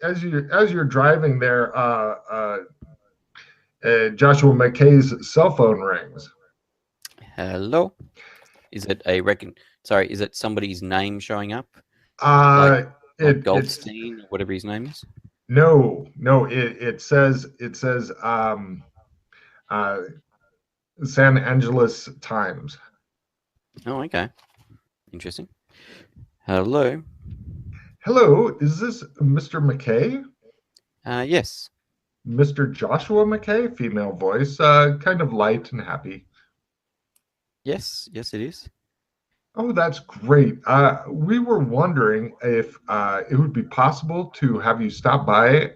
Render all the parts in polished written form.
as you're driving there, Joshua McKay's cell phone rings. Hello. Is it Is it somebody's name showing up? Uh, Like it's Goldstein or whatever his name is? no. It says uh, San Angeles Times. Oh, okay. Interesting. Hello. Hello, is this Mr. McKay? Yes. Mr. Joshua McKay, female voice, kind of light and happy. Yes, it is. Oh, that's great. We were wondering if it would be possible to have you stop by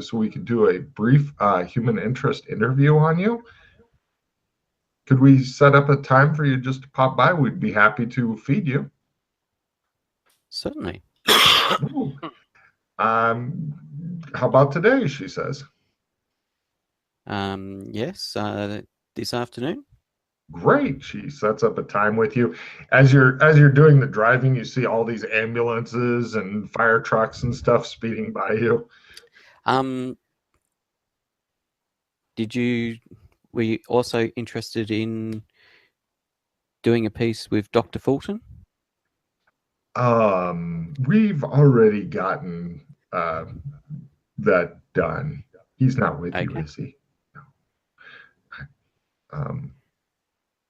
so we could do a brief human interest interview on you. Could we set up a time for you just to pop by? We'd be happy to feed you. Certainly. Ooh. How about today? She says. Yes, this afternoon. Great. She sets up a time with you. As you're doing the driving, you see all these ambulances and fire trucks and stuff speeding by you. Um, were you also interested in doing a piece with Dr. Fulton? We've already gotten that done. He's not with you, Okay. is he? Um,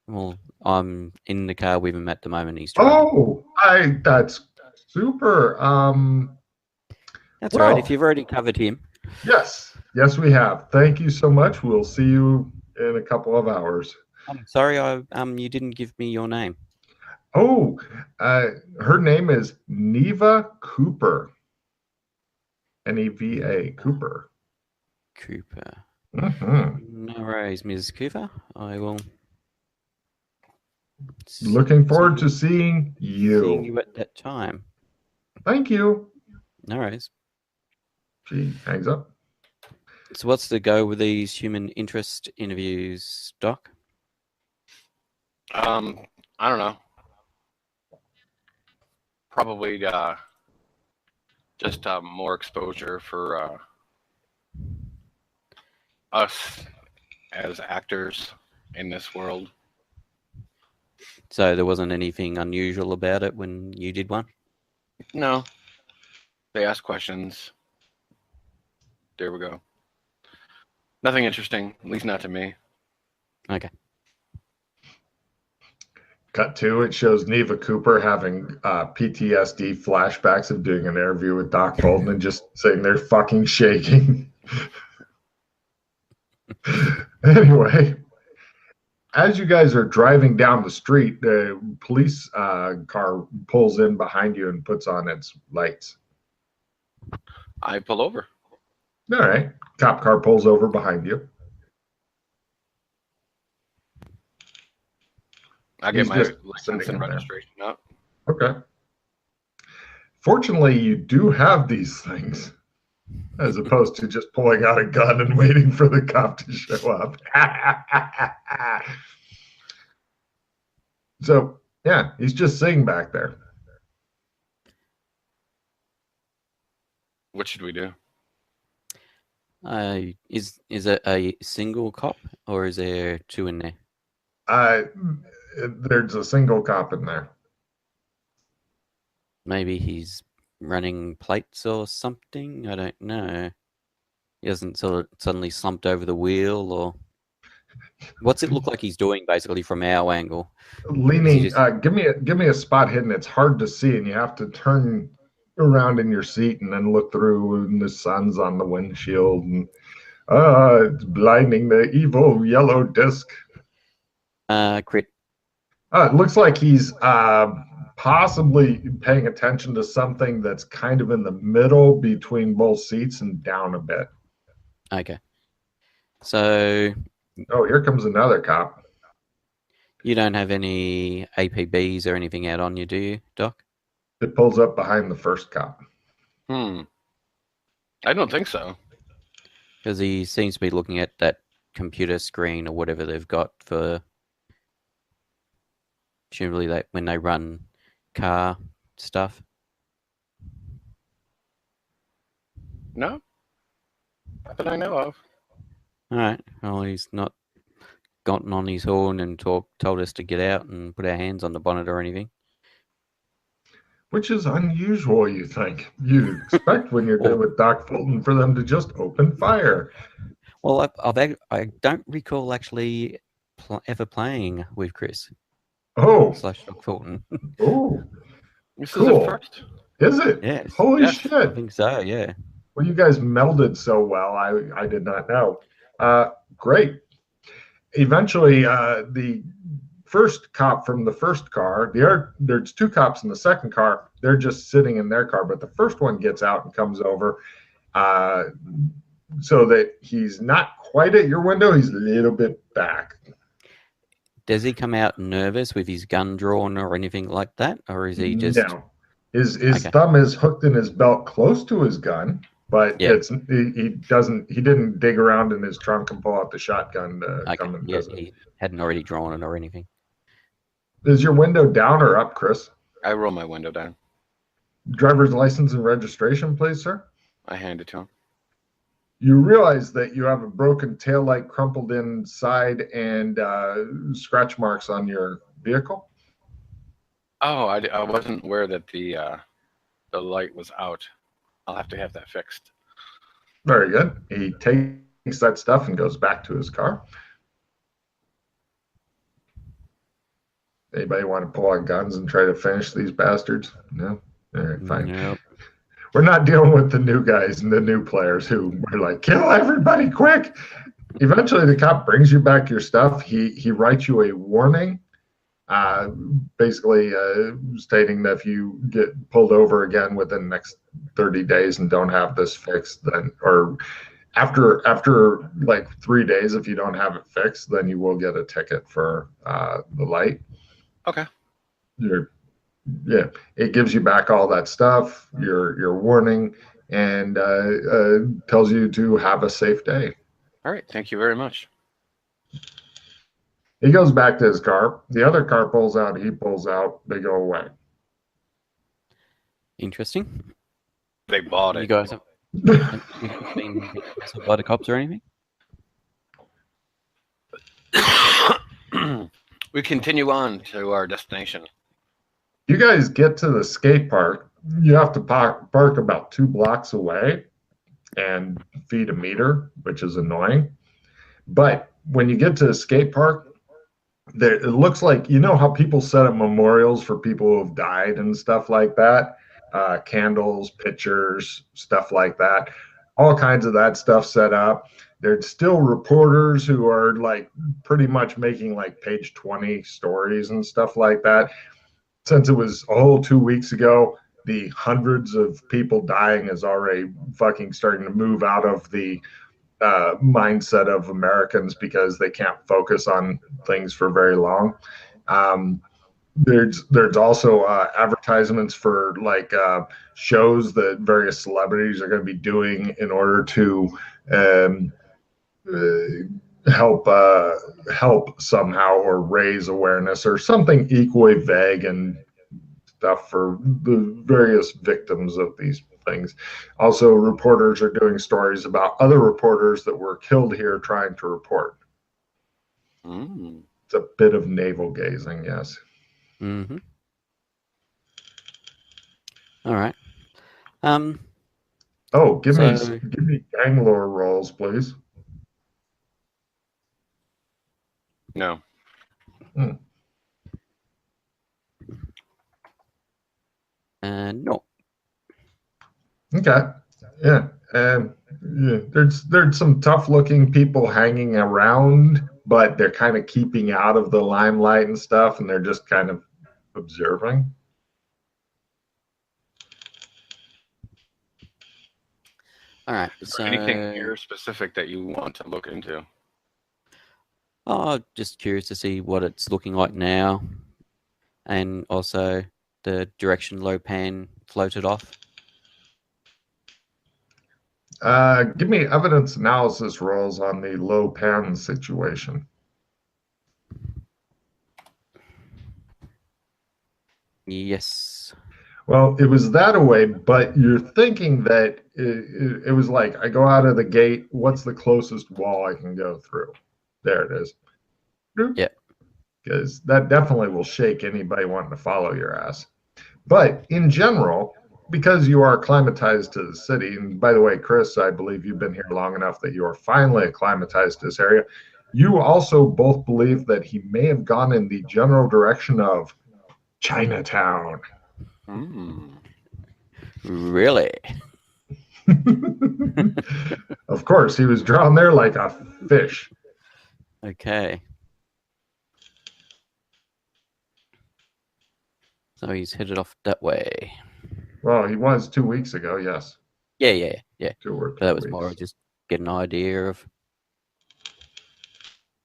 Well, I'm in the car with him at the moment. He's driving. that's super. That's all right. If Well, you've already covered him. yes, we have. Thank you so much. We'll see you in a couple of hours. I'm sorry, you didn't give me your name. Oh, her name is Neva Cooper. Neva Cooper. Cooper. Mm-hmm. No worries, Ms. Cooper. I will. Looking forward to seeing Seeing you. you at that time. Thank you. No worries. She hangs up. So, what's the go with these human interest interviews, Doc? I don't know. Probably just more exposure for us as actors in this world. So there wasn't anything unusual about it when you did one? No. They ask questions. There we go. Nothing interesting, at least not to me. Okay. Cut to it shows Neva Cooper having PTSD flashbacks of doing an interview with Doc Fulton and just sitting there fucking shaking. Anyway, as you guys are driving down the street, the police car pulls in behind you and puts on its lights. I pull over. All right. Cop car pulls over behind you. I get my license and registration up. Okay. Fortunately, you do have these things, as opposed to just pulling out a gun and waiting for the cop to show up. So, yeah, he's just sitting back there. What should we do? Is it a single cop or is there two in there? There's a single cop in there. Maybe he's running plates or something. I don't know. He hasn't suddenly slumped over the wheel, or what's it look like he's doing basically from our angle? Leaning. Give me a spot hidden. It's hard to see, and you have to turn around in your seat and then look through, and the sun's on the windshield, and it's blinding. The evil yellow disc. Crit. It looks like he's possibly paying attention to something that's kind of in the middle between both seats and down a bit. Okay. So. Oh, here comes another cop. You don't have any APBs or anything out on you, do you, Doc? It pulls up behind the first cop. I don't think so. Because he seems to be looking at that computer screen or whatever they've got for presumably when they run car stuff. No, not that I know of. All right. Well, he's not gotten on his horn and told us to get out and put our hands on the bonnet or anything. Which is unusual, you think. You expect when you're Well- dealing with Doc Fulton for them to just open fire. Well, I don't recall actually ever playing with Chris Oh, / Doc Fulton. oh, This is Cool. a first. is it? Yes. Holy Yes. I shit. think so. Yeah. Well, you guys melded so well. I did not know. Great. Eventually, the first cop from the first car, there's two cops in the second car. They're just sitting in their car, but the first one gets out and comes over so that he's not quite at your window. He's a little bit back. Does he come out nervous with his gun drawn or anything like that, or is he just? No. His Okay. thumb is hooked in his belt close to his gun, but Yeah. he didn't dig around in his trunk and pull out the shotgun to come and Yeah, visit. he hadn't already drawn it or anything. Is your window down or up, Chris? I roll my window down. Driver's license and registration, please, sir. I hand it to him. You realize that you have a broken taillight crumpled inside and scratch marks on your vehicle. Oh, I wasn't aware that the light was out. I'll have to have that fixed. Very good. He takes that stuff and goes back to his car. Anybody want to pull out guns and try to finish these bastards? No? All right, fine. Nope. We're not dealing with the new guys and the new players who are like, kill everybody quick. Eventually, the cop brings you back your stuff. He writes you a warning, basically stating that if you get pulled over again within the next 30 days and don't have this fixed, then or after like 3 days, if you don't have it fixed, then you will get a ticket for the light. Okay. Yeah, it gives you back all that stuff, your warning, and tells you to have a safe day. All right. Thank you very much. He goes back to his car. The other car pulls out. He pulls out. They go away. Interesting. They bought You it. guys have been arrested by the cops or anything? We continue on to our destination. You guys get to the skate park. You have to park about 2 blocks away and feed a meter, which is annoying. But when you get to the skate park, it looks like, you know how people set up memorials for people who have died and stuff like that? Candles, pictures, stuff like that. All kinds of that stuff set up. There's still reporters who are like pretty much making like page 20 stories and stuff like that. Since it was a whole 2 weeks ago, the hundreds of people dying is already fucking starting to move out of the mindset of Americans because they can't focus on things for very long. There's also advertisements for like shows that various celebrities are going to be doing in order to help somehow or raise awareness or something equally vague and stuff for the various victims of these things. Also, reporters are doing stories about other reporters that were killed here trying to report. It's a bit of navel gazing, yes. Mm-hmm. All right. Oh, give So- me gang lore rolls, please. No. No. Okay. Yeah. There's some tough looking people hanging around, but they're kind of keeping out of the limelight and stuff, and they're just kind of observing. All right. Is So there anything here specific that you want to look into? Oh, just curious to see what it's looking like now, and also the direction Lopan floated off. Give me evidence analysis rolls on the low pan situation. Yes. Well, it was that away, but you're thinking that it was like, I go out of the gate, what's the closest wall I can go through? There it is. Yeah. Because that definitely will shake anybody wanting to follow your ass. But in general, because you are acclimatized to the city, and by the way, Chris, I believe you've been here long enough that you are finally acclimatized to this area. You also both believe that he may have gone in the general direction of Chinatown. Really? Of course, he was drawn there like a fish. Okay. So he's headed off that way. Well, he was 2 weeks ago, yes. Yeah. 2 or 3 But that was weeks. more just get an idea of.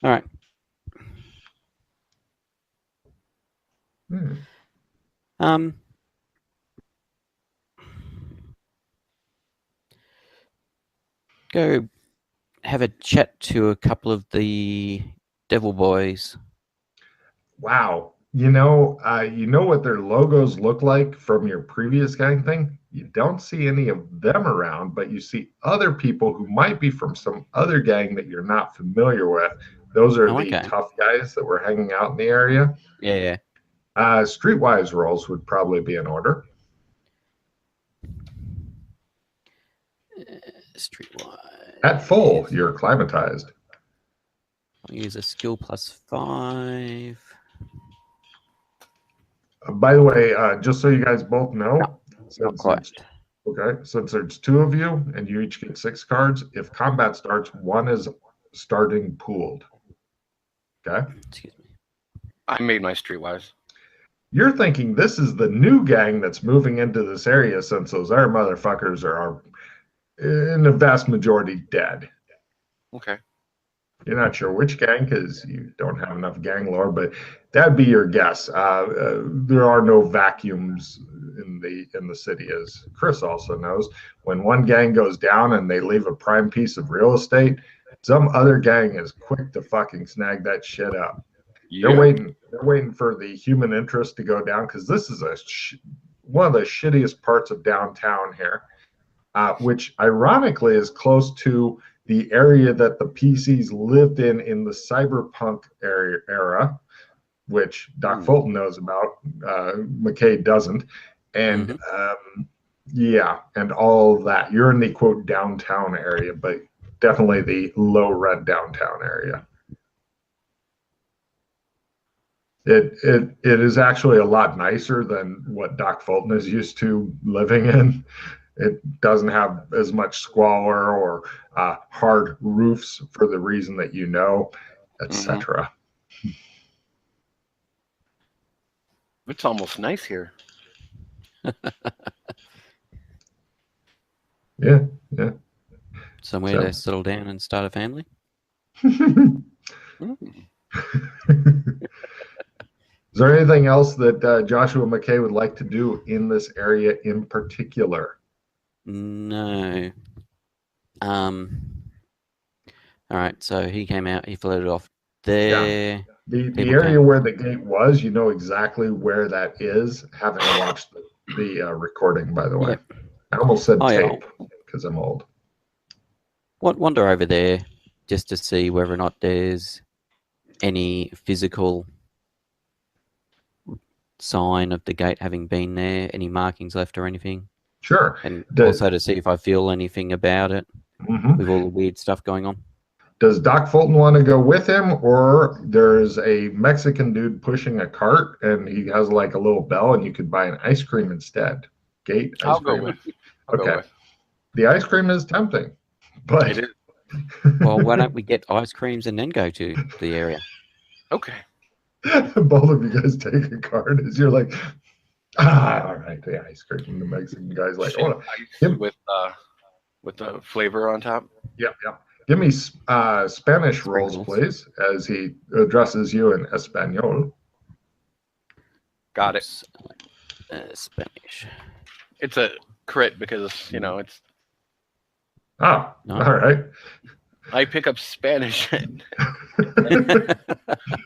All right. Go have a chat to a couple of the Devil Boys. Wow. You know what their logos look like from your previous gang thing? You don't see any of them around, but you see other people who might be from some other gang that you're not familiar with. Those are the tough guys that were hanging out in the area. Yeah. Streetwise roles would probably be in order. Streetwise. At full, you're acclimatized. I'll use a skill +5. By the way, just so you guys both know, not quite. Since there's 2 of you and you each get 6 cards, if combat starts, 1 is starting pooled. Okay? Excuse me. I made my streetwise. You're thinking this is the new gang that's moving into this area, since those other motherfuckers are in the vast majority dead. Okay. You're not sure which gang because you don't have enough gang lore, but that'd be your guess. There are no vacuums in the city, as Chris also knows. When one gang goes down and they leave a prime piece of real estate, some other gang is quick to fucking snag that shit up. Yeah. They're waiting for the human interest to go down, because this is one of the shittiest parts of downtown here, which ironically is close to the area that the PCs lived in the cyberpunk era, which Doc Fulton knows about, McKay doesn't. And and all that. You're in the quote downtown area, but definitely the low rent downtown area. It is actually a lot nicer than what Doc Fulton is used to living in. It doesn't have as much squalor or hard roofs for the reason that you know, etc. It's almost nice here. Yeah. Somewhere to settle down and start a family. Is there anything else that Joshua McKay would like to do in this area in particular? No. All right, so he came out, he floated off there. Yeah. The area where the gate was, you know exactly where that is, having watched the recording, by the way. Yep. I almost said tape because I'm old. Wander over there just to see whether or not there's any physical sign of the gate having been there, any markings left or anything. Sure. And also to see if I feel anything about it with all the weird stuff going on. Does Doc Fulton want to go with him, or there's a Mexican dude pushing a cart and he has like a little bell and you could buy an ice cream instead? Gate ice I'll cream. Go with. Okay. The ice cream is tempting, but it is. Well, why don't we get ice creams and then go to the area? Okay. Both of you guys take a card as you're like, all right, the ice cream. And the Mexican guy's like, with the flavor on top. Yep. Give me Spanish rolls, please, as he addresses you in Espanol. Got it. Spanish. It's a crit because, it's... All right. I pick up Spanish.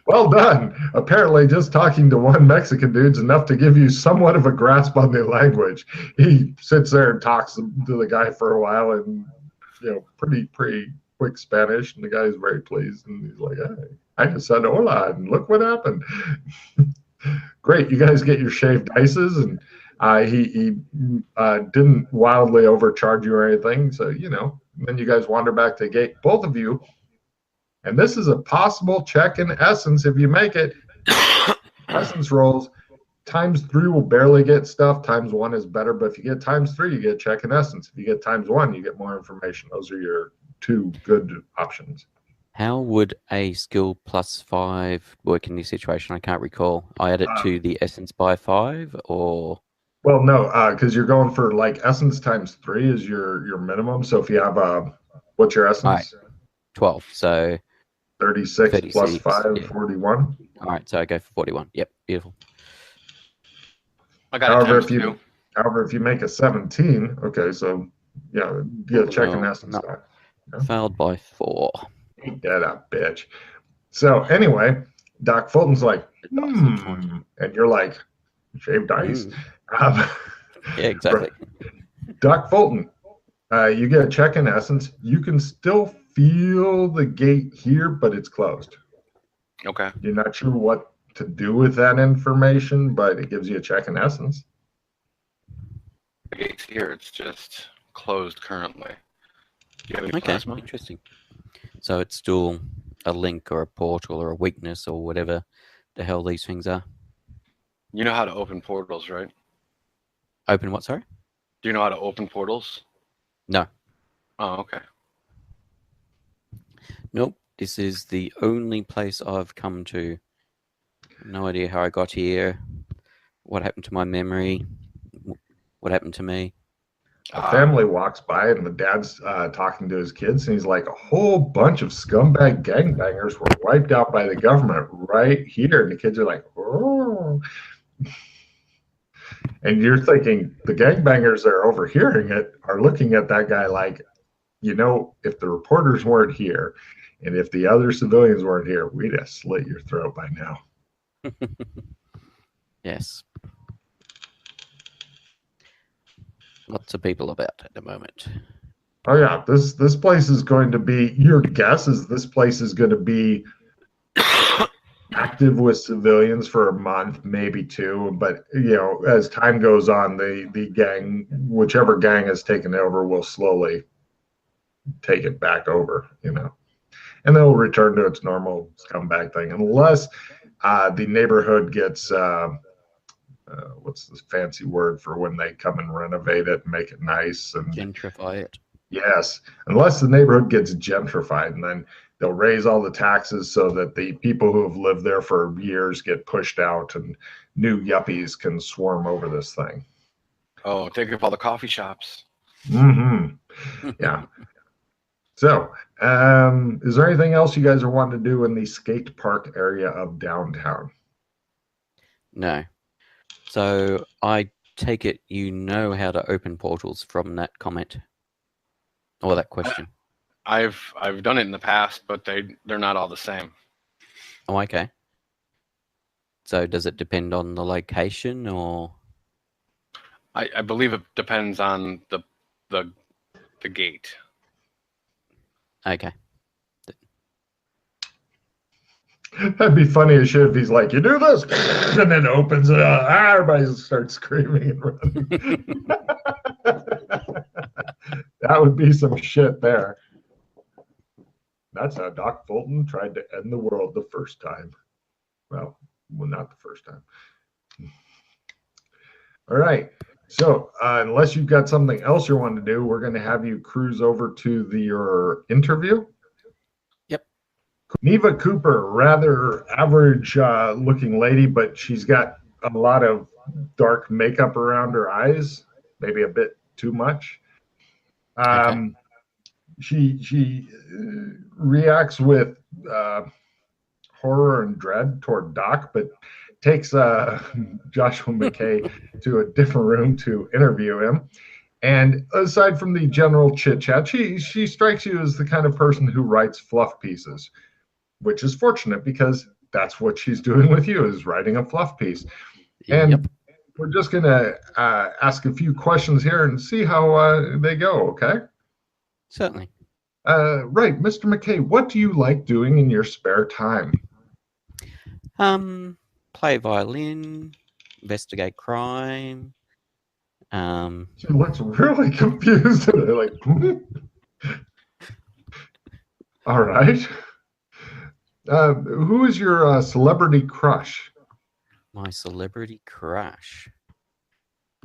Well done. Apparently, just talking to one Mexican dude's enough to give you somewhat of a grasp on the language. He sits there and talks to the guy for a while and, pretty quick Spanish. And the guy's very pleased. And he's like, hey, I just said hola, and look what happened. Great. You guys get your shaved ices. And he didn't wildly overcharge you or anything. So, then you guys wander back to the gate, both of you. And this is a possible check in essence if you make it. Essence rolls. ×3 will barely get stuff. ×1 is better. But if you get ×3, you get check in essence. If you get ×1, you get more information. Those are your two good options. How would a skill +5 work in this situation? I can't recall. I add it to the essence by 5 or... Well, no, because you're going for like essence ×3 is your minimum. So if you have what's your essence? Right. 12. So 36 plus 5, yeah. 41. All right, so I go for 41. Yep, beautiful. I got However, if you make a 17, okay, so yeah, you get a check in essence. No. Failed by 4. Eat that up, bitch. So anyway, Doc Fulton's like, and you're like, shaved ice. Yeah, exactly. Doc Fulton, you get a check in essence. You can still feel the gate here, but it's closed. Okay. You're not sure what to do with that information, but it gives you a check in essence. The gate's here. It's just closed currently. Do you have any Okay, plasma? interesting. So it's still a link or a portal or a weakness or whatever the hell these things are. You know how to open portals, right? Open what, sorry? Do you know how to open portals? No. Oh, okay. Nope. This is the only place I've come to. No idea how I got here. What happened to my memory? What happened to me? A family walks by and the dad's talking to his kids, and he's like, a whole bunch of scumbag gangbangers were wiped out by the government right here. And the kids are like, oh. And you're thinking the gangbangers that are overhearing it are looking at that guy like, if the reporters weren't here and if the other civilians weren't here, we'd have slit your throat by now. Yes. Lots of people about at the moment. Oh yeah, this place is going to be, your guess is this place is going to be active with civilians for a month, maybe 2. But as time goes on, the gang, whichever gang has taken over, will slowly take it back over, and then it'll return to its normal scumbag thing, unless the neighborhood gets what's the fancy word for when they come and renovate it and make it nice and gentrify it. Yes, unless the neighborhood gets gentrified, and then they'll raise all the taxes so that the people who have lived there for years get pushed out and new yuppies can swarm over this thing. Oh, take up all the coffee shops. Mm-hmm. Yeah. So, is there anything else you guys are wanting to do in the skate park area of downtown? No. So I take it you know how to open portals from that comment or that question. I've done it in the past, but they're not all the same. Oh, okay. So does it depend on the location or? I believe it depends on the gate. Okay. That'd be funny as shit if he's like, you do this, and then opens it up. Everybody starts screaming and running. That would be some shit there. That's how Doc Fulton tried to end the world the first time. Well, not the first time. All right. So unless you've got something else you want to do, we're going to have you cruise over to your interview. Yep. Neva Cooper, rather average looking lady, but she's got a lot of dark makeup around her eyes, maybe a bit too much. Okay. She reacts with horror and dread toward Doc, but takes Joshua McKay to a different room to interview him. And aside from the general chit chat, she strikes you as the kind of person who writes fluff pieces, which is fortunate because that's what she's doing with you, is writing a fluff piece. And Yep. we're just going to ask a few questions here and see how they go, okay? Certainly. Right, Mr. McKay, what do you like doing in your spare time? Play violin, investigate crime. She looks really confused. Like, all right. Who is your celebrity crush? My celebrity crush.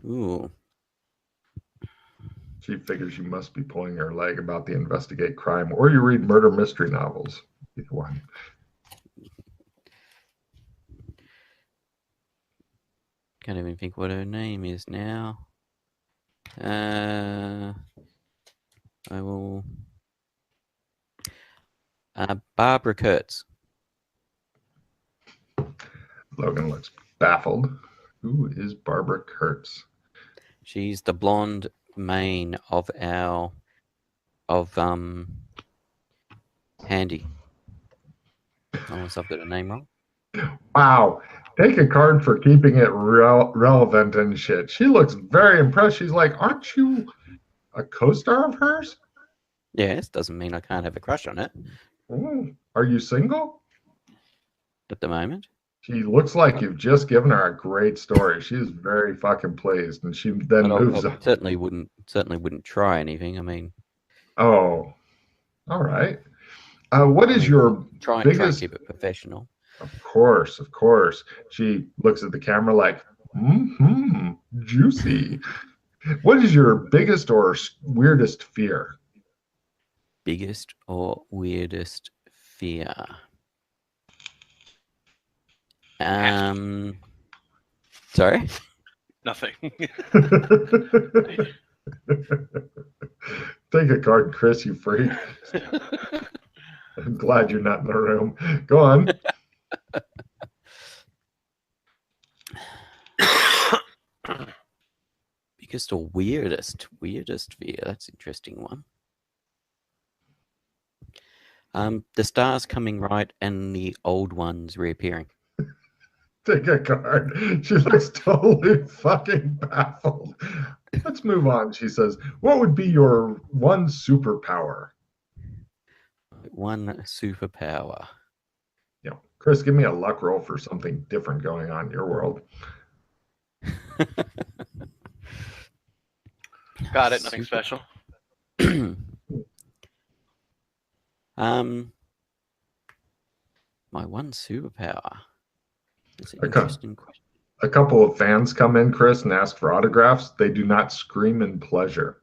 Ooh. She figures you must be pulling her leg about the investigate crime, or you read murder mystery novels. Either one. Can't even think what her name is now. I will. Barbara Kurtz. Logan looks baffled. Who is Barbara Kurtz? She's the blonde main of Handy. Unless I've got a name wrong. Wow. Take a card for keeping it relevant and shit. She looks very impressed. She's like, aren't you a co-star of hers? Yes, doesn't mean I can't have a crush on it. Ooh, are you single? At the moment. She looks like you've just given her a great story. She's very fucking pleased, and she then moves on. Certainly wouldn't try anything. I mean, oh, all right. What is your try biggest? Keep it professional. Of course. She looks at the camera like, juicy. What is your biggest or weirdest fear? Biggest or weirdest fear? Sorry? Nothing. Take a card, Chris, you freak. I'm glad you're not in the room. Go on. Biggest or weirdest fear? That's an interesting one. The stars coming right and the old ones reappearing. Take a card. She looks totally fucking baffled. Let's move on. She says, what would be your one superpower? One superpower. Yeah. Chris, give me a luck roll for something different going on in your world. Got it. Nothing special. My one superpower. That's an interesting question. A couple of fans come in, Chris, and ask for autographs. They do not scream in pleasure.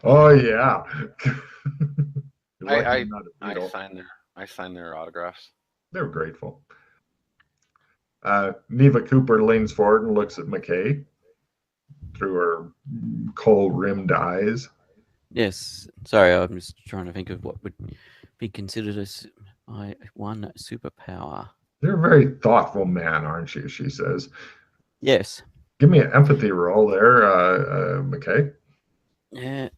Oh yeah. I sign their autographs. They're grateful. Neva Cooper leans forward and looks at McKay through her kohl-rimmed eyes. Yes. Sorry, I'm just trying to think of what would be considered as my one superpower. You're a very thoughtful man, aren't you? She says. Yes. Give me an empathy roll there, McKay. Yeah,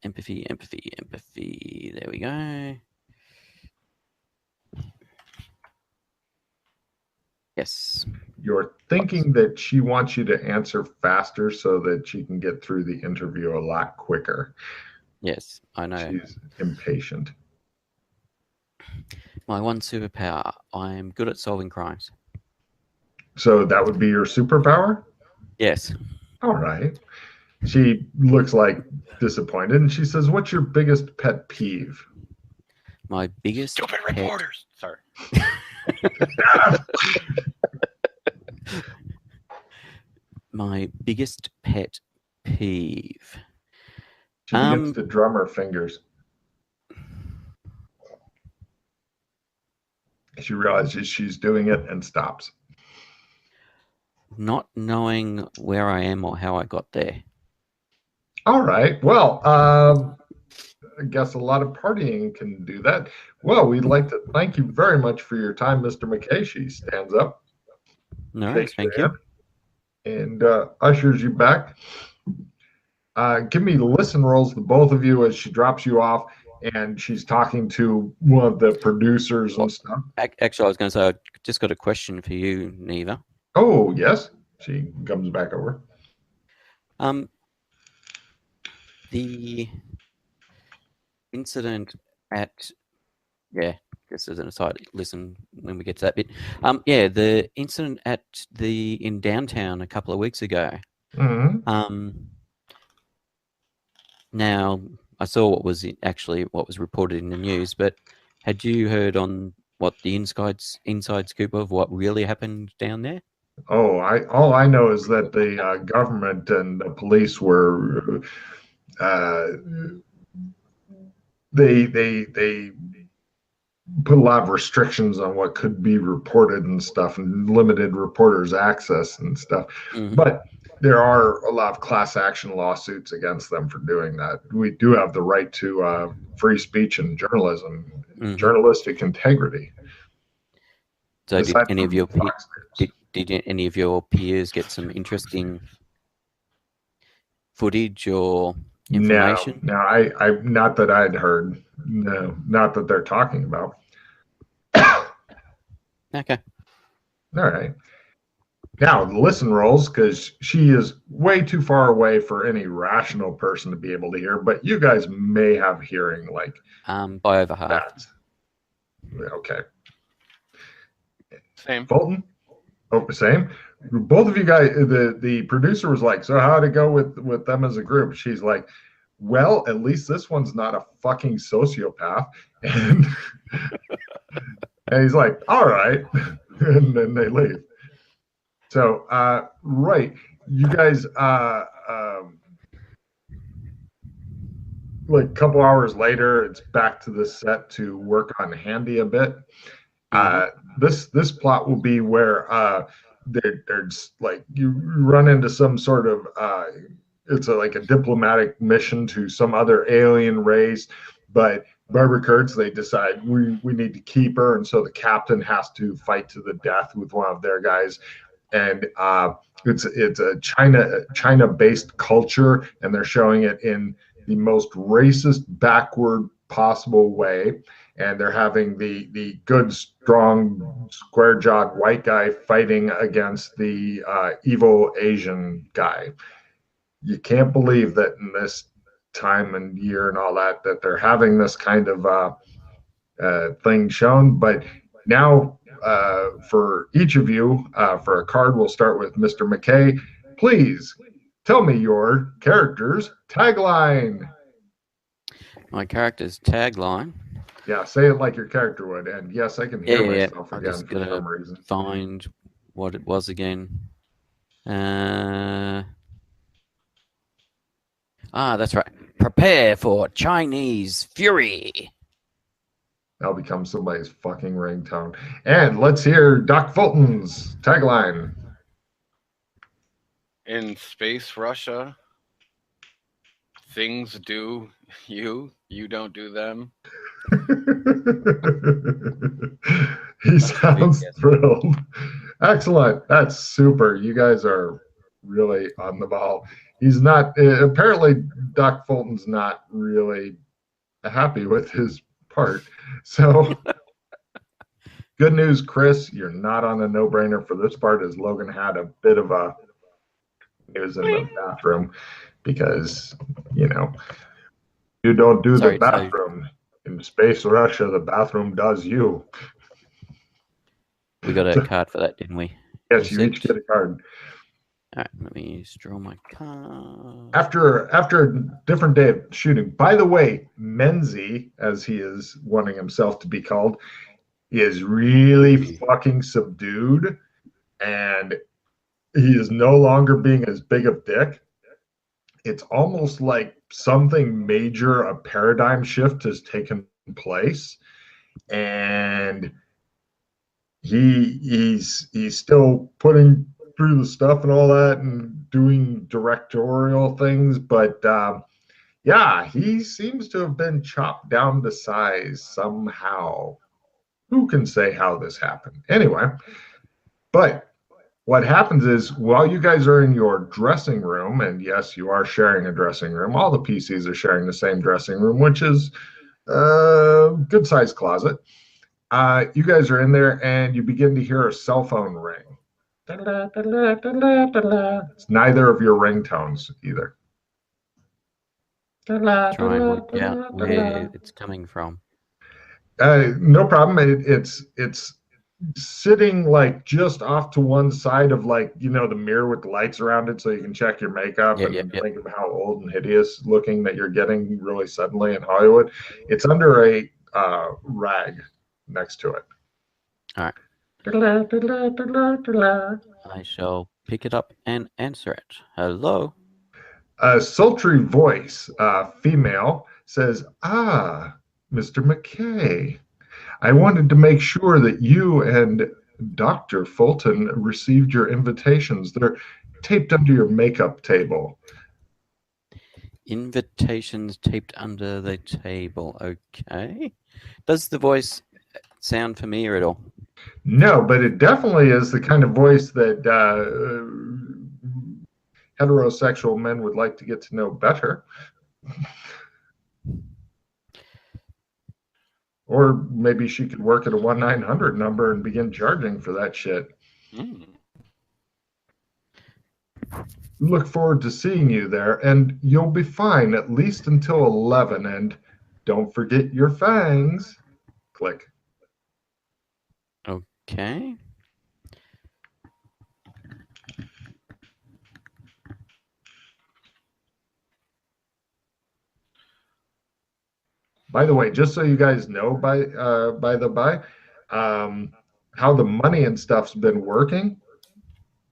empathy. There we go. Yes. You're thinking that she wants you to answer faster so that she can get through the interview a lot quicker. Yes, I know. She's impatient. My one superpower, I'm good at solving crimes. So that would be your superpower? Yes. All right. She looks like disappointed and she says, what's your biggest pet peeve? My biggest Stupid reporters. Sorry. My biggest pet peeve. She begins to drum her fingers. She realizes she's doing it and stops. Not knowing where I am or how I got there. All right. Well, I guess a lot of partying can do that. Well, we'd like to thank you very much for your time, Mr. McKay. She stands up. No, thank you. and ushers you back. Give me listen rolls, the both of you, as she drops you off, and she's talking to one of the producers and stuff. Actually, I was going to say, I just got a question for you, Neva. Oh, yes. She comes back over. The incident at, just as an aside, listen when we get to that bit. The incident in downtown a couple of weeks ago. Mm-hmm. Now I saw what was reported in the news, but had you heard on what the inside scoop of what really happened down there? Oh, all I know is that the government and the police were they put a lot of restrictions on what could be reported and stuff, and limited reporters' access and stuff. Mm-hmm. But there are a lot of class action lawsuits against them for doing that. We do have the right to free speech and journalism, journalistic integrity. So did any of your did any of your peers get some interesting footage or information? No, I not that I'd heard. No, not that they're talking about. Okay. All right. Now, the listen rolls, because she is way too far away for any rational person to be able to hear, but you guys may have hearing like by over half. that. Okay. Same. Fulton? Oh, same? Both of you guys, the producer was like, so how'd it go with them as a group? She's like, well, at least this one's not a fucking sociopath. And, and he's like, all right. And then they leave. So, right, you guys, like a couple hours later, it's back to the set to work on Handy a bit. This plot will be where there's like you run into some sort of it's like a diplomatic mission to some other alien race, but Barbara Kurtz, they decide we need to keep her, and so the captain has to fight to the death with one of their guys. And it's a China-based culture, and they're showing it in the most racist, backward possible way. And they're having the good, strong, square-jawed white guy fighting against the evil Asian guy. You can't believe that in this time and year and all that they're having this kind of thing shown. But now, for each of you, for a card, we'll start with Mr. McKay. Please tell me your character's tagline. My character's tagline. Yeah, say it like your character would. And yes, I can hear myself again for some reason. Find what it was again. That's right. Prepare for Chinese fury. That'll become somebody's fucking ringtone. And let's hear Doc Fulton's tagline. In space Russia, things do you don't do them. He sounds thrilled. Excellent. That's super. You guys are really on the ball. He's not, apparently Doc Fulton's not really happy with his part. So good news, Chris, you're not on a no-brainer for this part, as Logan had a bit of a, he was in the bathroom because, you don't do the bathroom. In space Russia, the bathroom does you. We got a card for that, didn't we? Yes, you each get a card. All right, let me draw my card. After a different day of shooting, by the way, Menzie, as he is wanting himself to be called, is really fucking subdued, and he is no longer being as big of dick. It's almost like something major, a paradigm shift has taken place, and he's still putting through the stuff and all that and doing directorial things, but he seems to have been chopped down to size somehow. Who can say how this happened? Anyway, but what happens is while you guys are in your dressing room, and yes, you are sharing a dressing room, all the PCs are sharing the same dressing room, which is a good sized closet. You guys are in there and you begin to hear a cell phone ring. It's neither of your ringtones either. Try and work out where it's coming from. No problem. It's sitting like just off to one side of like, you know, the mirror with the lights around it so you can check your makeup and think of how old and hideous looking that you're getting really suddenly in Hollywood. It's under a rag next to it. All right. I shall pick it up and answer it. Hello. A sultry voice, female, says, "Ah, Mr. McKay, I wanted to make sure that you and Dr. Fulton received your invitations. They're taped under your makeup table." Invitations taped under the table. Okay. Does the voice sound familiar at all? No, but it definitely is the kind of voice that heterosexual men would like to get to know better. Or maybe she could work at a 1-900 number and begin charging for that shit. Look forward to seeing you there, and you'll be fine at least until 11. And don't forget your fangs. Click. Okay. By the way, just so you guys know, by the by, how the money and stuff's been working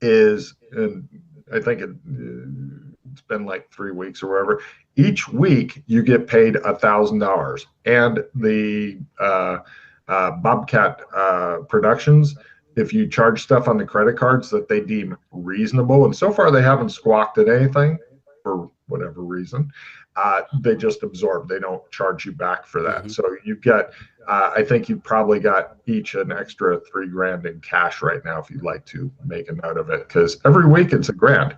is, and I think it's been like 3 weeks or whatever. Each week you get paid $1,000, and the Bobcat Productions, if you charge stuff on the credit cards that they deem reasonable, and so far they haven't squawked at anything for whatever reason, they just absorb. They don't charge you back for that. Mm-hmm. So you get, I think you probably got each an extra $3,000 in cash right now if you'd like to make a note of it, because every week it's $1,000.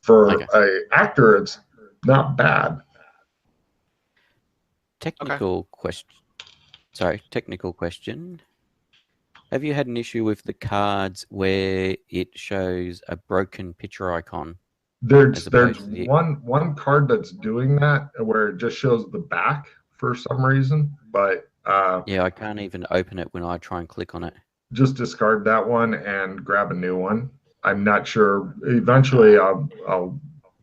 For an actor, it's not bad. Technical question. Sorry, technical question. Have you had an issue with the cards where it shows a broken picture icon? There's one card that's doing that where it just shows the back for some reason, but yeah, I can't even open it when I try and click on it. Just discard that one and grab a new one. I'm not sure. Eventually, I'll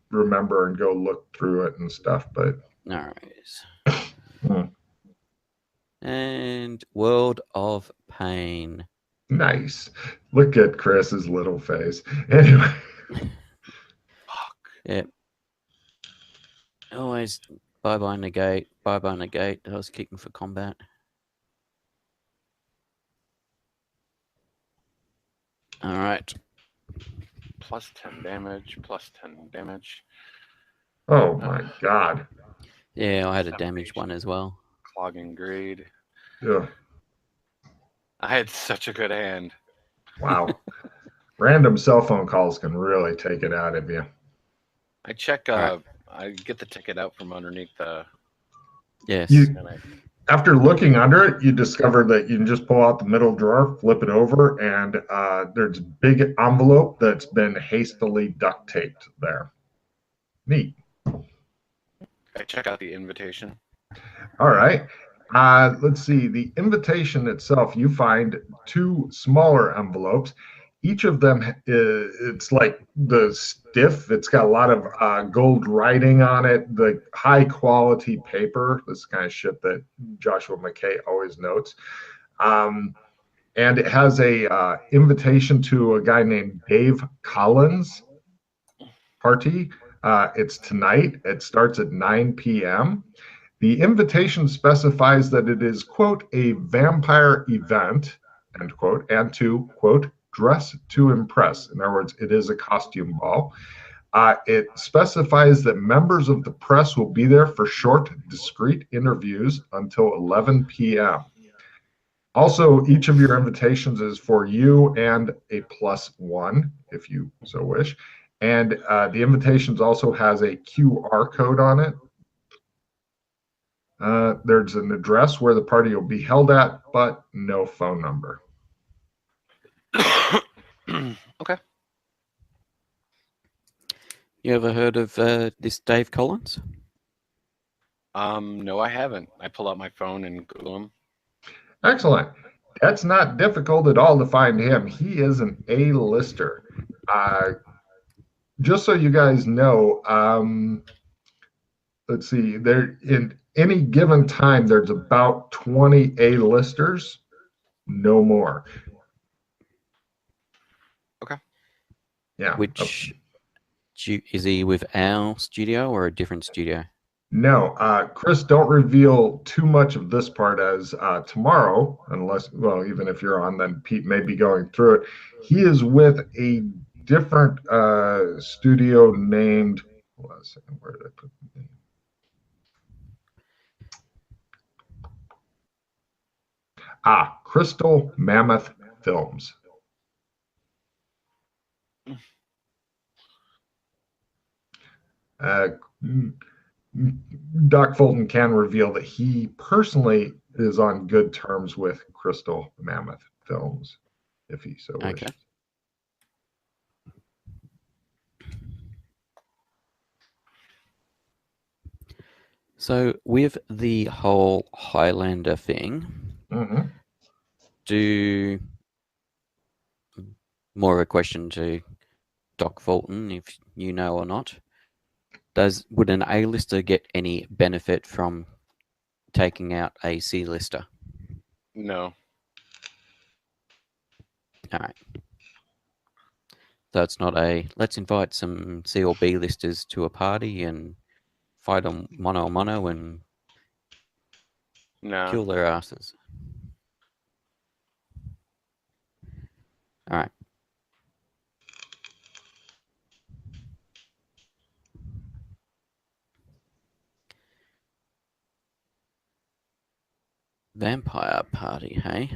remember and go look through it and stuff. But all right. And World of Pain. Nice. Look at Chris's little face. Anyway. Yep. Always bye-bye negate, bye-bye negate. I was kicking for combat. All right. Plus 10 damage, plus 10 damage. Oh my god. Yeah, I had a damaged one as well. Clogging grade. Yeah. I had such a good hand. Wow. Random cell phone calls can really take it out of you. I check. I get the ticket out from underneath the. Yes. After looking under it, you discover that you can just pull out the middle drawer, flip it over, and there's a big envelope that's been hastily duct taped there. Neat. I check out the invitation. All right. Let's see. The invitation itself, you find 2 smaller envelopes. Each of them, it's like the stiff. It's got a lot of gold writing on it, the high quality paper, this kind of shit that Joshua McKay always notes. And it has a invitation to a guy named Dave Collins' party. It's tonight. It starts at 9 p.m. The invitation specifies that it is, quote, a vampire event, end quote, and to, quote, dress to impress. In other words, it is a costume ball. It specifies that members of the press will be there for short, discreet interviews until 11 p.m. Also, each of your invitations is for you and a +1, if you so wish. And the invitations also has a QR code on it. There's an address where the party will be held at, but no phone number. Okay. You ever heard of this Dave Collins? No, I haven't. I pull out my phone and Google him. Excellent. That's not difficult at all to find him. He is an A-lister. Just so you guys know, let's see, there in any given time, there's about 20 A-listers, no more. Okay. Yeah. Which is he with our studio or a different studio? No, Chris, don't reveal too much of this part as tomorrow, unless, well, even if you're on, then Pete may be going through it. He is with a different studio named, hold on a second, where did I put the name? Crystal Mammoth Films. Doc Fulton can reveal that he personally is on good terms with Crystal Mammoth Films, if he so wishes. Okay. So with the whole Highlander thing, do more of a question to Doc Fulton, if you know or not. Would an A-lister get any benefit from taking out a C-lister? No. All right. So it's not a let's invite some C or B listers to a party and fight on mono and kill their asses. All right. Vampire party, hey?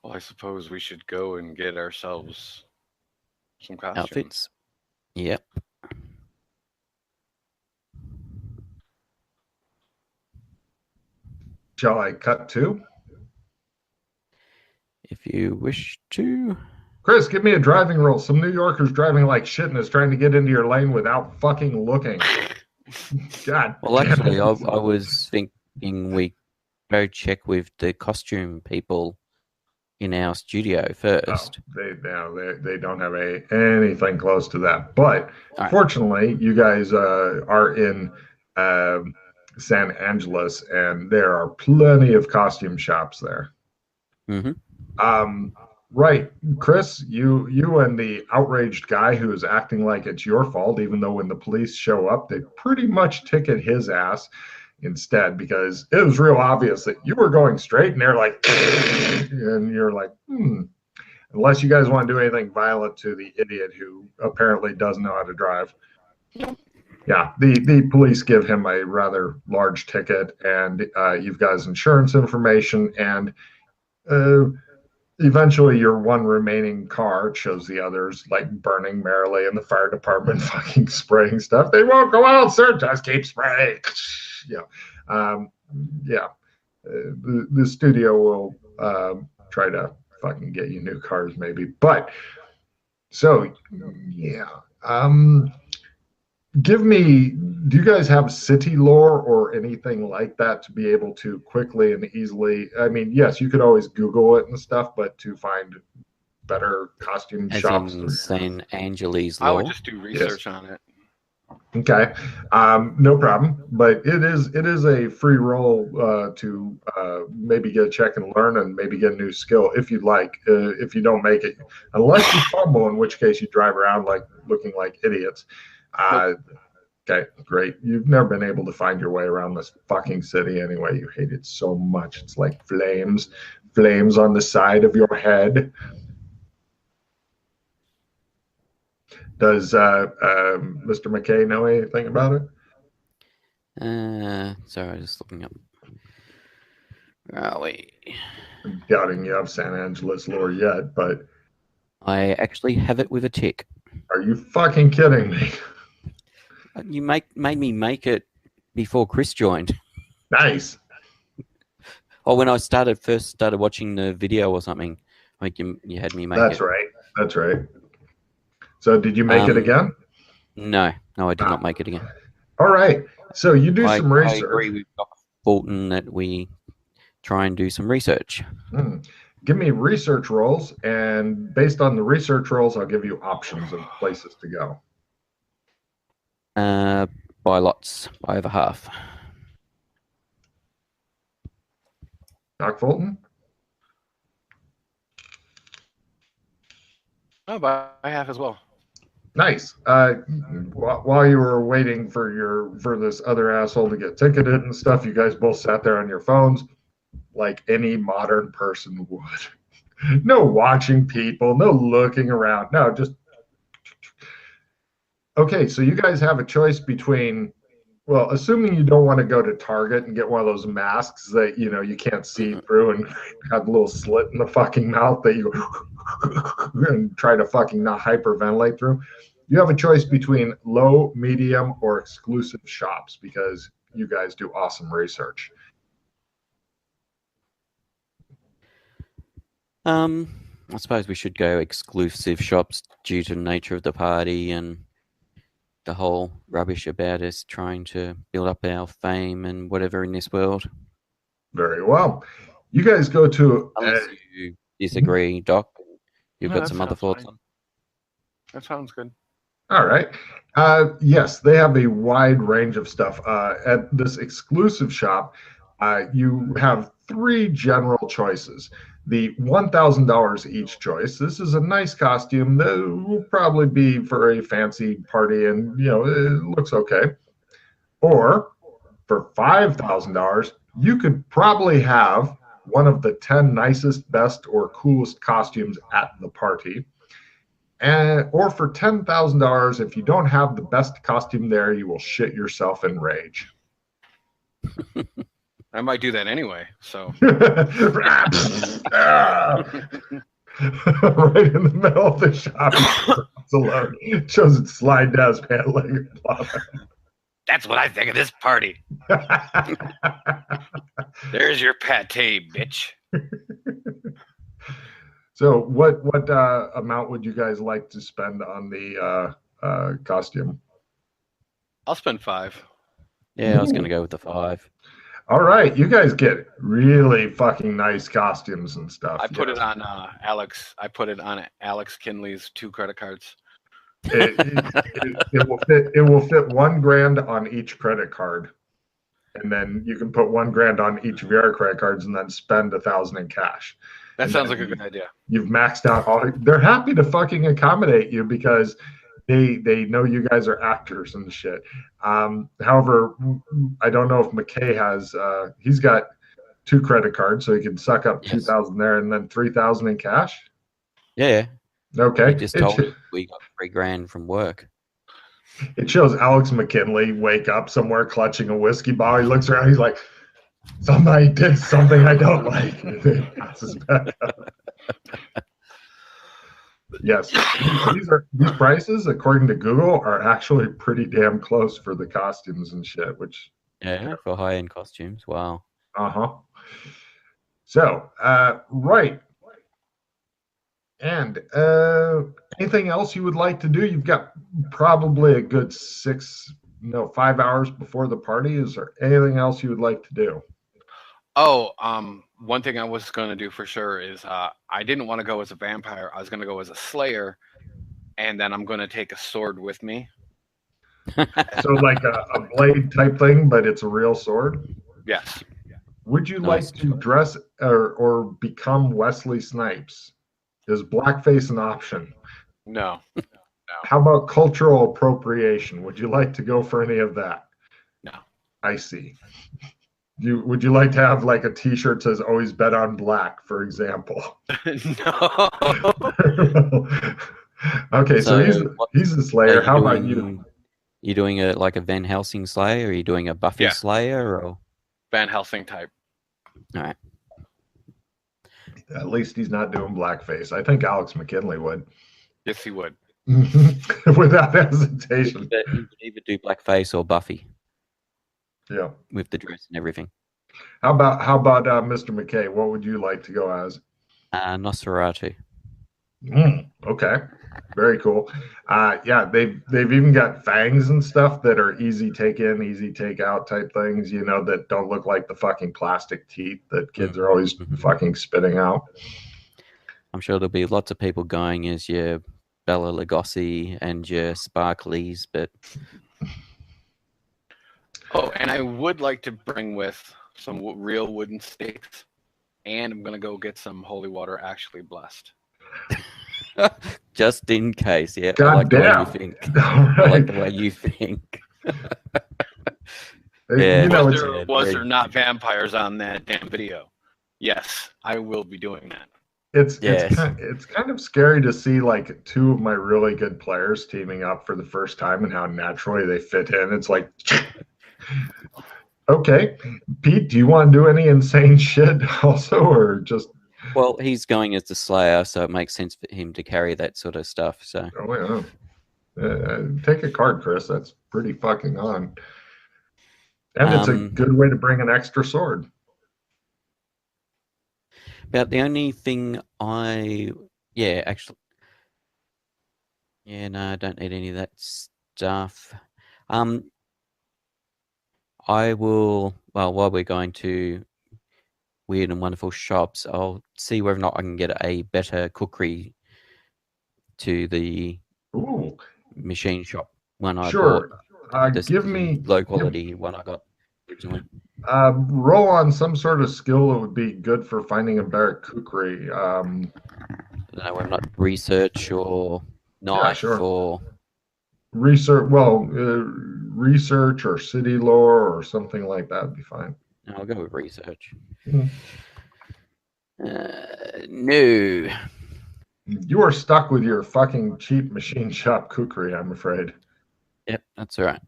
Well, I suppose we should go and get ourselves some costumes. Outfits. Yep. Shall I cut to? If you wish to. Chris, give me a driving roll. Some New Yorker's driving like shit and is trying to get into your lane without fucking looking. God. Well, actually, I was thinking we go check with the costume people in our studio first. Oh, they don't have anything close to that. But fortunately, you guys are in San Angeles, and there are plenty of costume shops there. Mm-hmm. Right, Chris, you and the outraged guy who is acting like it's your fault, even though when the police show up, they pretty much ticket his ass instead, because it was real obvious that you were going straight and they're like, and you're like, unless you guys want to do anything violent to the idiot who apparently doesn't know how to drive. Yeah, the police give him a rather large ticket, and you've got his insurance information, and eventually your one remaining car shows the others like burning merrily, and the fire department fucking spraying stuff. They won't go out, sir. Just keep spraying. The studio will try to fucking get you new cars maybe. But so yeah. Do you guys have city lore or anything like that to be able to quickly and easily, I mean, yes, you could always Google it and stuff, but to find better costume shops. In San Angeles lore? I would just do research on it. Okay, no problem. But it is a free roll to maybe get a check and learn, and maybe get a new skill if you'd like. If you don't make it, unless you fumble, in which case you drive around like looking like idiots. Okay, great. You've never been able to find your way around this fucking city anyway. You hate it so much. It's like flames on the side of your head. Does Mr. McKay know anything about it? Sorry, I'm just looking up. Where are we? I'm doubting you have San Angeles lore yet, but I actually have it with a tick. are you fucking kidding me? You made me make it before Chris joined. Nice. Or when I first started watching the video or something. Like you had me make That's it. right. That's right. So did you make it again? No, I did not make it again. All right. So you do some research. I agree with Dr. Fulton that we try and do some research. Give me research rolls, and based on the research rolls, I'll give you options of places to go. By lots, by over half. Doc Fulton? Oh, by half as well. Nice. While you were waiting for this other asshole to get ticketed and stuff, you guys both sat there on your phones like any modern person would. No watching people, no looking around. No, just okay. So you guys have a choice between, well, assuming you don't want to go to Target and get one of those masks that you can't see through and have a little slit in the fucking mouth that you and try to fucking not hyperventilate through. You have a choice between low, medium, or exclusive shops because you guys do awesome research. I suppose we should go exclusive shops due to the nature of the party and the whole rubbish about us trying to build up our fame and whatever in this world. Very well. You guys go to... Unless you disagree, Doc. You've got some other thoughts on. That sounds good. All right. Yes, they have a wide range of stuff. At this exclusive shop, you have 3 general choices. The $1,000 each choice. This is a nice costume that will probably be for a fancy party and, it looks okay. Or for $5,000, you could probably have one of the 10 nicest, best, or coolest costumes at the party. Or for $10,000, if you don't have the best costume there, you will shit yourself in rage. I might do that anyway, so. Right in the middle of the shop. It's alone. It shows it slide down his pant leg. That's what I think of this party. There's your pate, bitch. So what amount would you guys like to spend on the costume? I'll spend 5. Yeah, I was going to go with the 5. All right, you guys get really fucking nice costumes and stuff. I put it on Alex. I put it on Alex Kinley's 2 credit cards. It will fit. It will fit $1,000 on each credit card, and then you can put $1,000 on each of your credit cards, and then spend $1,000 in cash. That sounds like a good idea. You've maxed out all. They're happy to fucking accommodate you because they know you guys are actors and shit. However, I don't know if McKay has. He's got 2 credit cards, so he can suck up $2,000 there and then $3,000 in cash. Yeah. Okay. We just told him we got $3,000 from work. It shows Alex McKinley wake up somewhere clutching a whiskey bottle. He looks around. He's like, somebody did something I don't like. Yes, these prices, according to Google, are actually pretty damn close for the costumes and shit. Which for high-end costumes. Wow. So, right. And anything else you would like to do? You've got probably a good 5 hours before the party. Is there anything else you would like to do? Oh, one thing I was going to do for sure is I didn't want to go as a vampire. I was going to go as a slayer, and then I'm going to take a sword with me. So like a blade type thing, but it's a real sword? Yes. Would you like to dress or become Wesley Snipes? Is blackface an option? No. How about cultural appropriation? Would you like to go for any of that? No. I see. Would you like to have like a T-shirt that says "Always bet on black," for example? No. Okay, so he's a slayer. How about you? You doing a Van Helsing Slayer? Or are you doing a Buffy Yeah. Slayer? Or Van Helsing type. all right. At least he's not doing blackface. I think Alex McKinley would. Yes, he would. Without You hesitation. could either do blackface or Buffy Yeah. with the dress and everything. How about Mr. McKay? What would you like to go as? Nosferatu. Okay. Very cool. Yeah, they've even got fangs and stuff that are easy take in, easy take out type things, that don't look like the fucking plastic teeth that kids are always fucking spitting out. I'm sure there'll be lots of people going as your Bela Lugosi and your Sparklies, but Oh, and I would like to bring with some real wooden stakes, and I'm gonna go get some holy water actually blessed. just in case, yeah. God I like the way damn. you think. Right. I like the way you think. Yeah. Was there not vampires on that damn video? Yes, I will be doing that. It's kind of scary to see like two of my really good players teaming up for the first time and how naturally they fit in. It's like, okay, Pete, do you want to do any insane shit also, or just? Well, he's going as the Slayer, so it makes sense for him to carry that sort of stuff. So. Oh yeah. Take a card, Chris. That's pretty fucking on. And it's a good way to bring an extra sword. About the only thing no, I don't need any of that stuff. I will, while we're going to weird and wonderful shops, I'll see whether or not I can get a better cookery to the machine shop when I bought. Give me low quality one I got originally. Roll on some sort of skill that would be good for finding a better cookery. I don't know, I'm not research or knife or research. Well, research or city lore or something like that would be fine. No, I'll go with research. No. You are stuck with your fucking cheap machine shop cookery, I'm afraid. Yep, that's all right.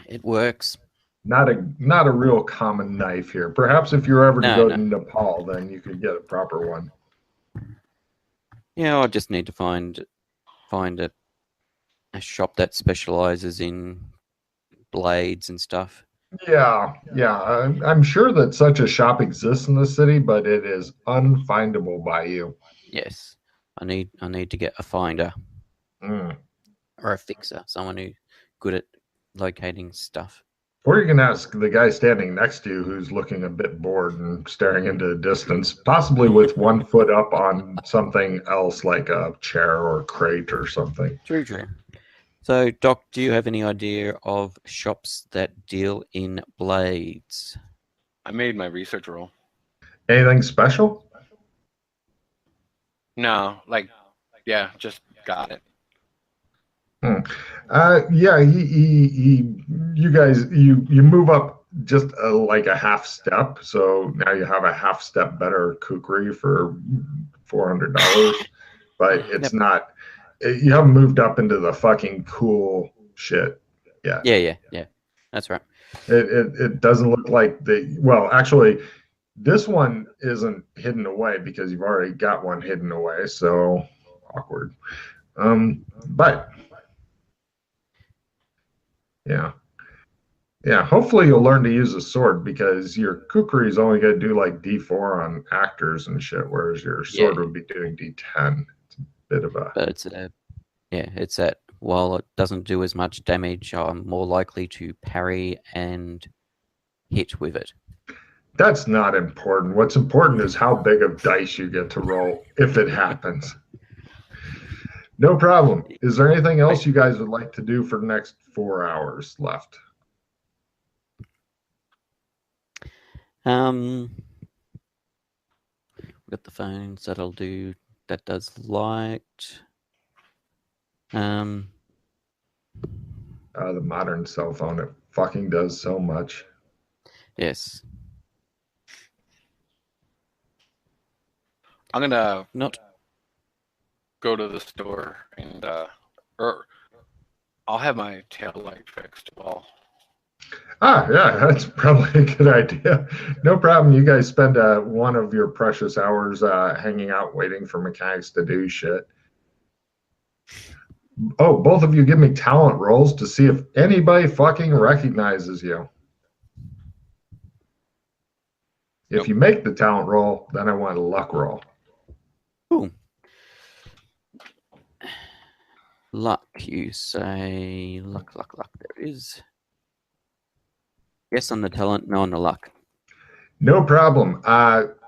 It works. Not a real common knife here. Perhaps if you're ever to go to Nepal, then you could get a proper one. Yeah, I just need to find a shop that specializes in blades and stuff. Yeah. I'm sure that such a shop exists in the city, but it is unfindable by you. Yes, I need to get a finder or a fixer, someone who's good at locating stuff. Or you can ask the guy standing next to you who's looking a bit bored and staring into the distance, possibly with one foot up on something else like a chair or crate or something. True. So, Doc, do you have any idea of shops that deal in blades? I made my research roll. Anything special? No, just got it. Yeah, you guys, you move up just like a half step, so now you have a half step better cookery for $400, but it's not. You haven't moved up into the fucking cool shit yet. Yeah. That's right. It doesn't look like actually, this one isn't hidden away because you've already got one hidden away, so awkward. But yeah. Hopefully you'll learn to use a sword because your kukri is only going to do like D4 on actors and shit, whereas your sword would be doing D10. It's a bit of a. But it's that while it doesn't do as much damage, I'm more likely to parry and hit with it. That's not important. What's important is how big of dice you get to roll if it happens. No problem. Is there anything else you guys would like to do for the next 4 hours left? We've got the phones that does light. The modern cell phone, it fucking does so much. Yes. I'm gonna not go to the store and I'll have my tail light fixed. Well, Yeah, that's probably a good idea. No problem. You guys spend one of your precious hours hanging out waiting for mechanics to do shit. Oh, both of you give me talent rolls to see if anybody fucking recognizes you. If Nope. you make the talent roll, then I want a luck roll. Ooh. Luck, you say. Luck. There is. Yes on the talent, no on the luck. No problem.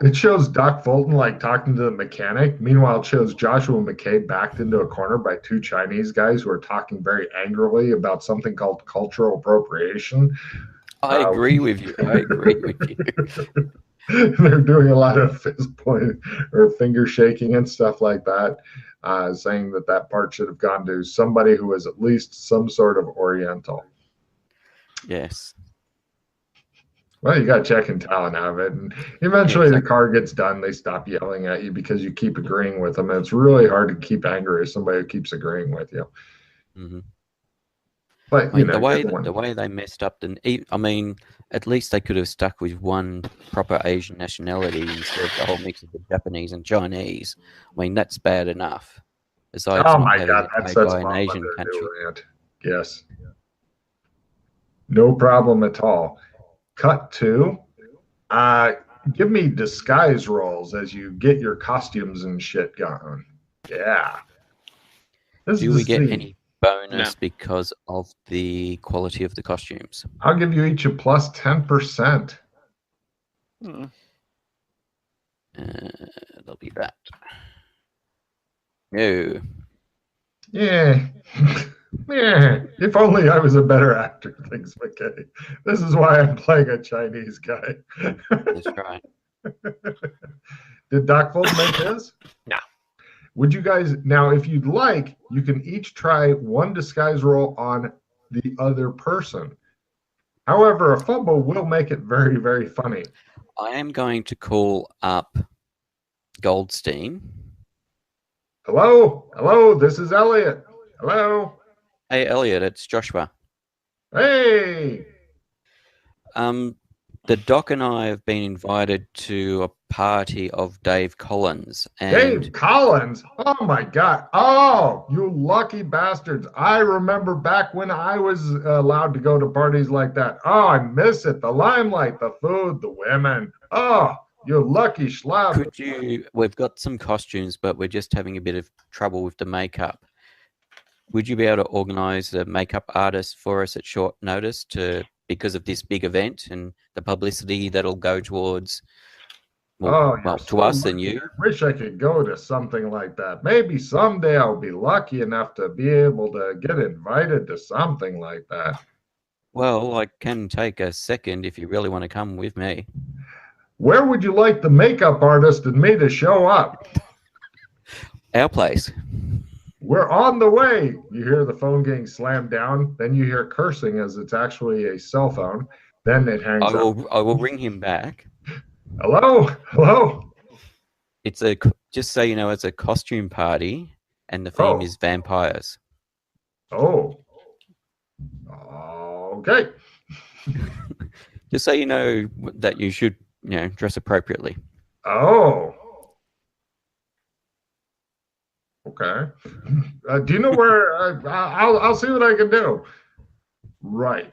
It shows Doc Fulton like talking to the mechanic. Meanwhile, it shows Joshua McKay backed into a corner by two Chinese guys who are talking very angrily about something called cultural appropriation. I agree with you. They're doing a lot of fist point or finger shaking and stuff like that, saying that part should have gone to somebody who is at least some sort of Oriental. Yes. Well, you got to check and talent out of it. And eventually the car gets done. They stop yelling at you because you keep agreeing with them. And it's really hard to keep angry with somebody who keeps agreeing with you. Mm-hmm. But the way they messed up, at least they could have stuck with one proper Asian nationality instead of the whole mix of the Japanese and Chinese. I mean, that's bad enough. Besides, oh my God, that's an Asian country. Yes, no problem at all. Cut to, give me disguise rolls as you get your costumes and shit going. Yeah. Do we get any bonus because of the quality of the costumes? I'll give you each a plus 10%. There'll be that. No. Yeah. Yeah. If only I was a better actor, thinks McKay. This is why I'm playing a Chinese guy. That's right. Did Doc Fulton make his? No. Would you guys, now if you'd like, you can each try one disguise roll on the other person. However, a fumble will make it very, very funny. I am going to call up Goldstein. Hello, this is Elliot. Hello. Hey, Elliot, it's Joshua. Hey. The Doc and I have been invited to a party of Dave Collins. Dave Collins? Oh, my God. Oh, you lucky bastards. I remember back when I was allowed to go to parties like that. Oh, I miss it. The limelight, the food, the women. Oh, you lucky schlub. We've got some costumes, but we're just having a bit of trouble with the makeup. Would you be able to organize a makeup artist for us at short notice because of this big event and the publicity that'll go towards to us and you? I wish I could go to something like that. Maybe someday I'll be lucky enough to be able to get invited to something like that. Well, I can take a second if you really want to come with me. Where would you like the makeup artist and me to show up? Our place. We're on the way. You hear the phone getting slammed down. Then you hear cursing as it's actually a cell phone. Then it hangs up. I will ring him back. Hello. Just so you know, it's a costume party, and the theme is vampires. Oh. Okay. Just so you know that you should, dress appropriately. Oh. Okay. Do you know where? I'll see what I can do. Right.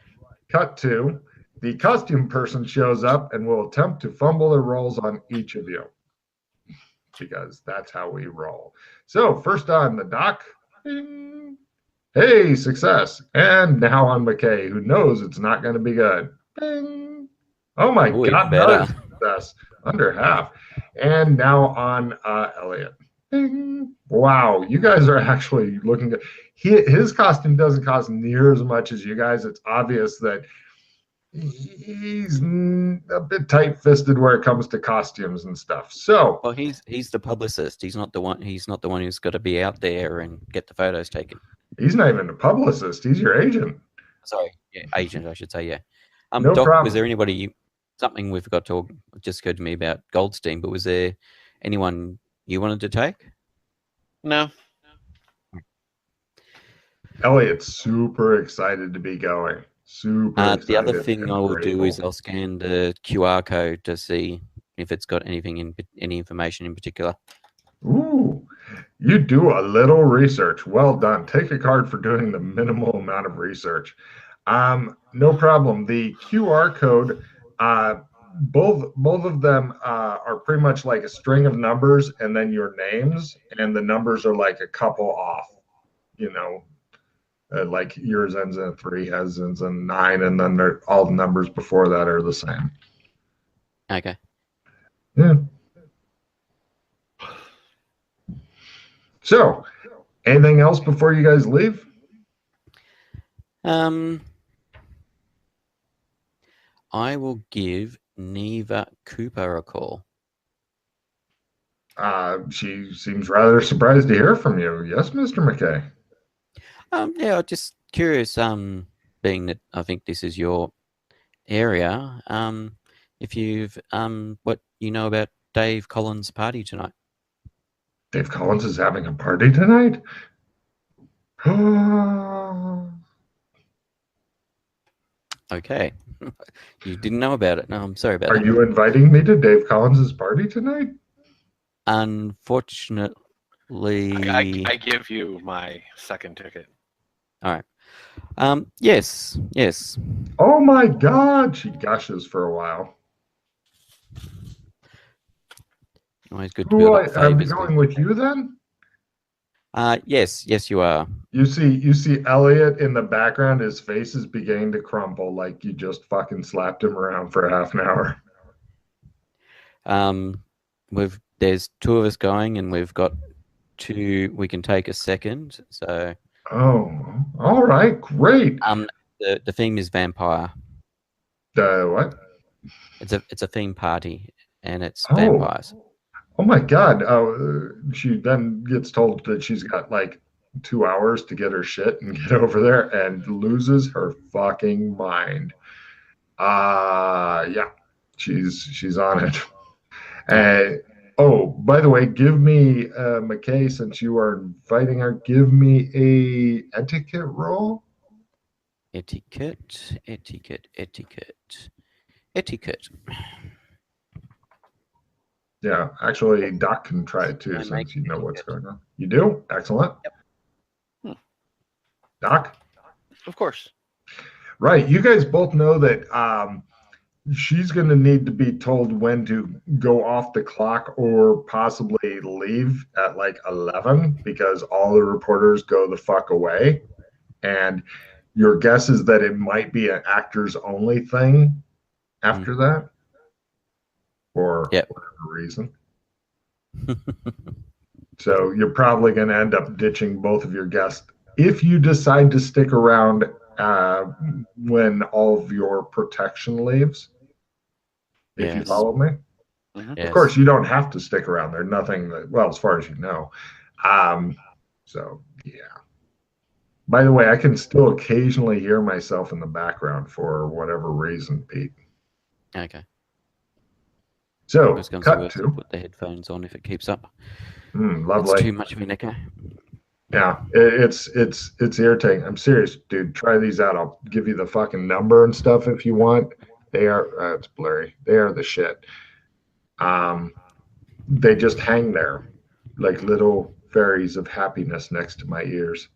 Cut to. The costume person shows up and will attempt to fumble their rolls on each of you. Because that's how we roll. So first on the Doc. Bing. Hey, success. And now on McKay, who knows it's not going to be good. Bing. Oh my God, another success. Under half. And now on Elliot. Bing. Wow, you guys are actually looking good. His costume doesn't cost near as much as you guys. It's obvious that he's a bit tight-fisted where it comes to costumes and stuff. So, well, he's the publicist. He's not the one who's got to be out there and get the photos taken. He's not even a publicist. He's your agent. Sorry, agent, I should say. Yeah. No Doc, problem. was there anybody? Something we forgot to just occurred to me about Goldstein, but was there anyone you wanted to take? No. Elliot's super excited to be going. Super excited. The other thing and I will do is grateful. I'll scan the QR code to see if it's got any information in particular. Ooh, you do a little research. Well done. Take a card for doing the minimal amount of research. No problem. The QR code, both of them are pretty much like a string of numbers and then your names, and the numbers are like a couple off. You know, like yours ends in a 3, his ends in a 9, and then all the numbers before that are the same. Okay. Yeah. So, anything else before you guys leave? I will give Neva Cooper a call. She seems rather surprised to hear from you. Yes, Mr. McKay. Yeah, just curious. Being that I think this is your area, if you've what you know about Dave Collins' party tonight. Dave Collins is having a party tonight? Okay. You didn't know about it. No, I'm sorry about Are that. you inviting me to Dave Collins' party tonight? Unfortunately, I give you my second ticket. all right. Yes. Oh my God! She gushes for a while. Always good to build up I'm favors. going with you then? Yes, you are. You see Elliot in the background. His face is beginning to crumple like you just fucking slapped him around for half an hour. There's 2 of us going, and we've got 2. We can take a second. So. Oh, all right, great. The theme is vampire. What? It's a theme party, and it's vampires. Oh my God. She then gets told that she's got like 2 hours to get her shit and get over there and loses her fucking mind. Yeah, she's on it. Oh, by the way, give me, McKay, since you are inviting her, give me a etiquette roll. Etiquette. Yeah, actually, Doc can try it too, since you know what's going on. You do? Excellent. Yep. Doc? Of course. Right. You guys both know that she's going to need to be told when to go off the clock or possibly leave at like 11 because all the reporters go the fuck away. And your guess is that it might be an actors only thing after that for whatever reason. So you're probably going to end up ditching both of your guests if you decide to stick around when all of your protection leaves. If you follow me. Mm-hmm. Of course, you don't have to stick around. There's nothing that, well, as far as you know. So, yeah. By the way, I can still occasionally hear myself in the background for whatever reason, Pete. Okay. So, cut to. Put the headphones on if it keeps up. Lovely. It's too much of an echo. Yeah, it's irritating. I'm serious, dude. Try these out. I'll give you the fucking number and stuff if you want. They are, it's blurry. They are the shit. They just hang there like little fairies of happiness next to my ears.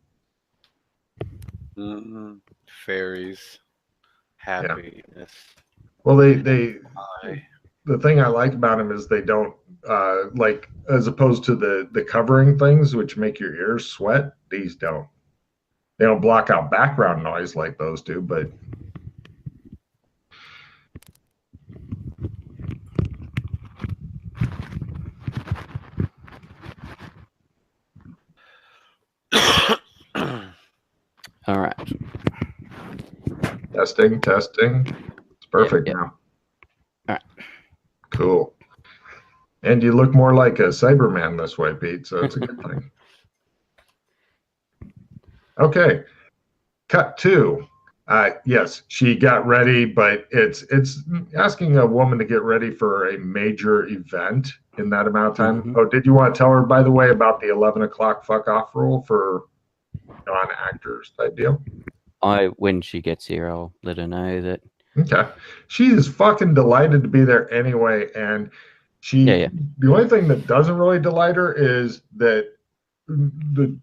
Mm-hmm. Fairies, happiness. Yeah. Well, the thing I like about them is they don't like, as opposed to the covering things which make your ears sweat. These don't. They don't block out background noise like those do, but. All right. Testing. It's perfect now. All right. Cool. And you look more like a Cyberman this way, Pete, so it's a good thing. Okay. Cut to. Yes, she got ready, but it's asking a woman to get ready for a major event in that amount of time. Oh, did you want to tell her, by the way, about the 11 o'clock fuck off rule for non-actors type deal. When she gets here, I'll let her know that. Okay. She is fucking delighted to be there anyway, and Yeah. the only thing that doesn't really delight her is that the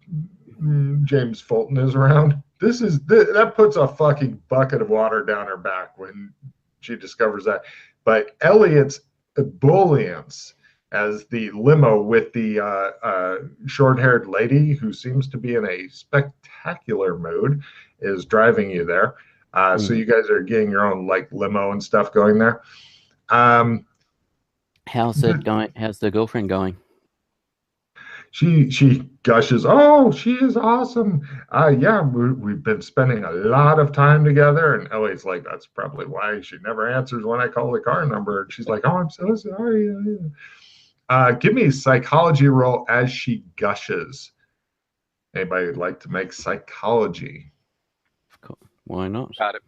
James Fulton is around. That puts a fucking bucket of water down her back when she discovers that. But Elliot's ebullience as the limo with the short-haired lady who seems to be in a spectacular mood is driving you there. So you guys are getting your own like limo and stuff going there. How's it going? How's the girlfriend going? She gushes, "Oh, she is awesome. Yeah, we've been spending a lot of time together." And Ellie's like, "That's probably why she never answers when I call the car number." And she's like, "Oh, I'm so sorry." Give me a psychology roll as she gushes. Anybody like to make psychology? Why not? Got it.